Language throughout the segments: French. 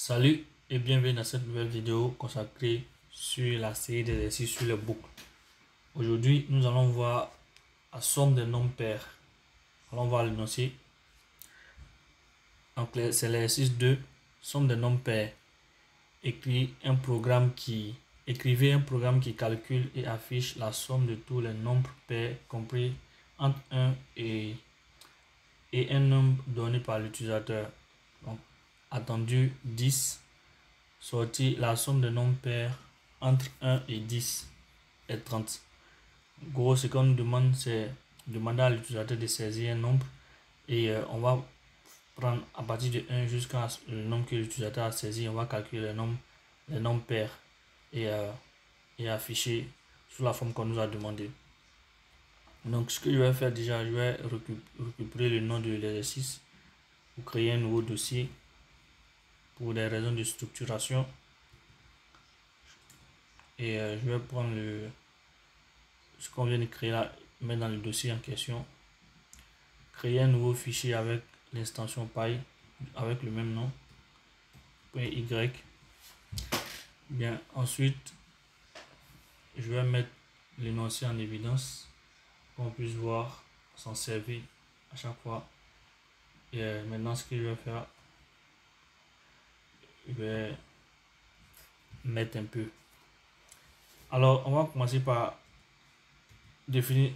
Salut et bienvenue dans cette nouvelle vidéo consacrée sur la série d'exercices sur les boucles. Aujourd'hui, nous allons voir la somme des nombres pairs. Allons voir l'énoncé. Donc, c'est l'exercice 2, somme des nombres pairs. Écrivez un programme qui calcule et affiche la somme de tous les nombres pairs compris entre 1 et un nombre donné par l'utilisateur. Donc, attendu 10. Sortir la somme de nombres pairs entre 1 et 10 est 30. En gros, ce qu'on nous demande, c'est demander à l'utilisateur de saisir un nombre et on va prendre à partir de 1 jusqu'à le nombre que l'utilisateur a saisi. On va calculer les nombres pairs et afficher sous la forme qu'on nous a demandé. Donc, ce que je vais faire déjà, je vais récupérer le nom de l'exercice pour créer un nouveau dossier pour des raisons de structuration. Et je vais prendre ce qu'on vient de créer là, mettre dans le dossier en question, créer un nouveau fichier avec l'extension py avec le même nom, .y. Bien, ensuite je vais mettre l'énoncé en évidence pour qu'on puisse voir, s'en servir à chaque fois. Et maintenant ce que je vais faire, je vais mettre un peu. Alors on va commencer par définir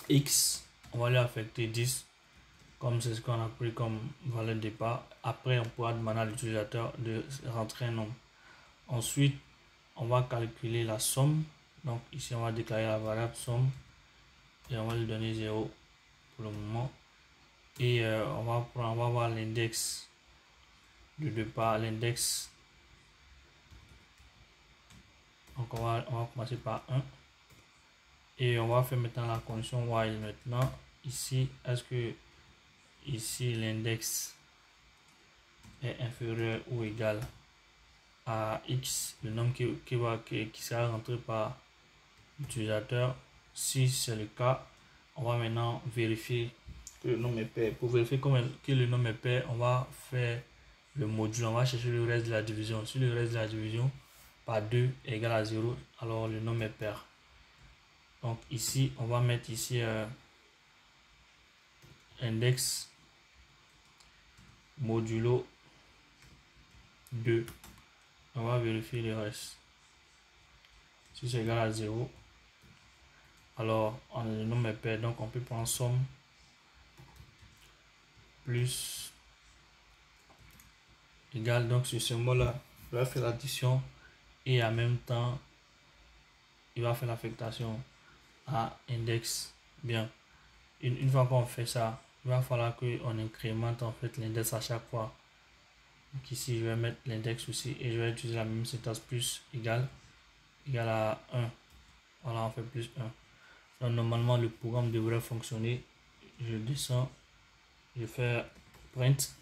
x, on va lui affecter 10 comme c'est ce qu'on a pris comme valeur de départ. Après on pourra demander à l'utilisateur de rentrer un nombre. Ensuite on va calculer la somme. Donc ici on va déclarer la variable somme et on va lui donner 0 pour le moment. Et on va voir l'index de départ, l'index. Donc on va commencer par 1 et on va faire maintenant la condition while. Maintenant ici, est-ce que ici l'index est inférieur ou égal à x, le nombre qui sera rentré par l'utilisateur? Si c'est le cas, on va maintenant vérifier que le nombre est pair. Pour vérifier que le nombre est pair, on va faire le module, on va chercher le reste de la division. Si le reste de la division par 2 est égal à 0, alors le nombre est pair. Donc ici on va mettre ici index modulo 2. On va vérifier le reste. Si c'est égal à 0, alors le nombre est pair. Donc on peut prendre somme plus égal. Donc ce symbole là, il va faire l'addition et en même temps il va faire l'affectation à index. Bien, une fois qu'on fait ça, il va falloir qu'on incrémente en fait l'index à chaque fois. Donc ici je vais mettre l'index aussi et je vais utiliser la même syntaxe, plus égal à 1. Voilà, on fait plus 1. Donc normalement le programme devrait fonctionner. Je descends, je fais print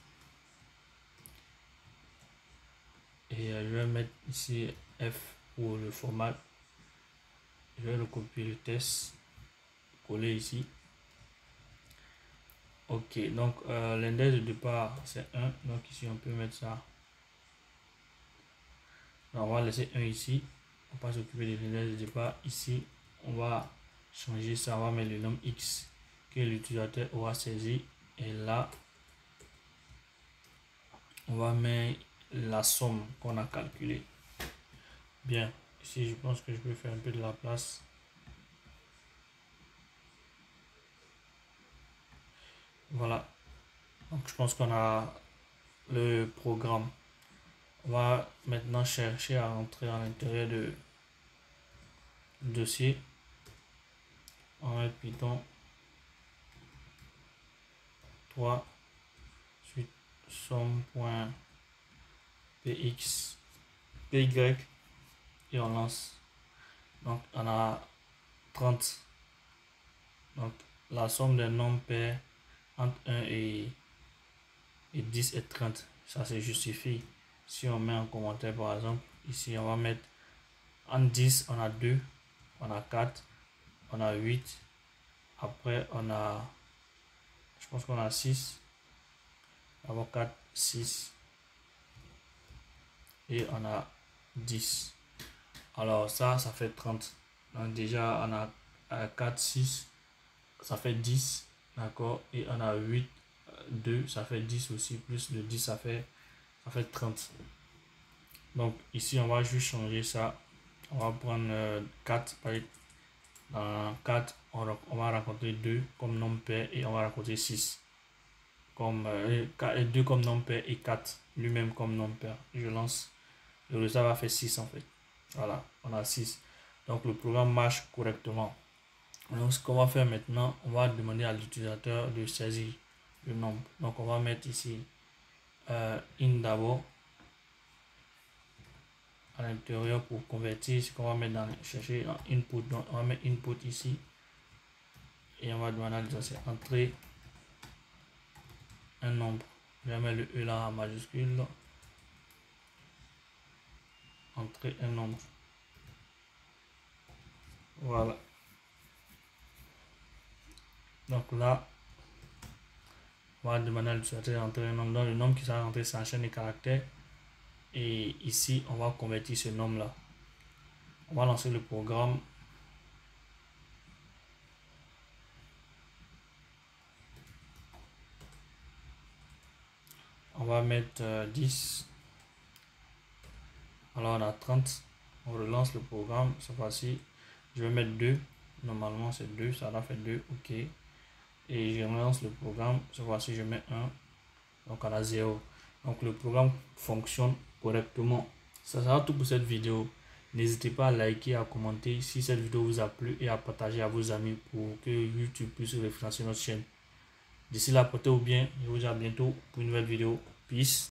et je vais mettre ici F pour le format. Je vais recopier le test, coller ici. Ok, donc l'index de départ c'est 1, donc ici on peut mettre ça. Donc, on va laisser 1 ici, on va s'occuper de l'index de départ. Ici on va changer ça, on va mettre le nombre x que l'utilisateur aura saisi et là on va mettre la somme qu'on a calculée. Bien, ici je pense que je peux faire un peu de la place. Voilà, donc je pense qu'on a le programme. On va maintenant chercher à rentrer à l'intérieur du dossier. On va Python 3 suite somme.px py et on lance. Donc on a 30. Donc la somme des nombres pairs entre 1 et 10 et 30. Ça se justifie. Si on met en commentaire par exemple, ici on va mettre en 10 on a 2, on a 4, on a 8, après on a, je pense qu'on a 6, d'abord 4, 6, et on a 10. Alors ça fait 30. Donc déjà on a 4, 6, ça fait 10. D'accord. Et on a 8, 2, ça fait 10 aussi. Plus le 10, ça fait 30. Donc ici on va juste changer ça. On va prendre 4. Dans 4, on va rencontrer 2 comme nombre pair et on va rencontrer 6. Comme 2 comme nombre pair et 4 lui-même comme nombre pair. Je lance. Le résultat va faire 6 en fait. Voilà, on a 6. Donc le programme marche correctement. Donc ce qu'on va faire maintenant, on va demander à l'utilisateur de saisir le nombre. Donc on va mettre ici in d'abord à l'intérieur pour convertir ce qu'on va mettre dans chercher en input. Donc on va mettre input ici et on va demander à l'utilisateur entrer un nombre. Je vais mettre le E là en majuscule. Entrer un nombre. Voilà. Donc là, on va demander à l'utilisateur d'entrer un nombre. Donc le nombre qui sera rentré, c'est en chaîne de caractères. Et ici, on va convertir ce nombre-là. On va lancer le programme. On va mettre 10. Alors on a 30. On relance le programme. Cette fois-ci, je vais mettre 2. Normalement, c'est 2. Ça va faire 2. OK. Et je relance le programme. Cette fois-ci, je mets 1. Donc on a 0. Donc le programme fonctionne correctement. Ça sera tout pour cette vidéo. N'hésitez pas à liker, à commenter si cette vidéo vous a plu et à partager à vos amis pour que YouTube puisse référencer notre chaîne. D'ici là, portez-vous bien. Je vous dis à bientôt pour une nouvelle vidéo. Peace.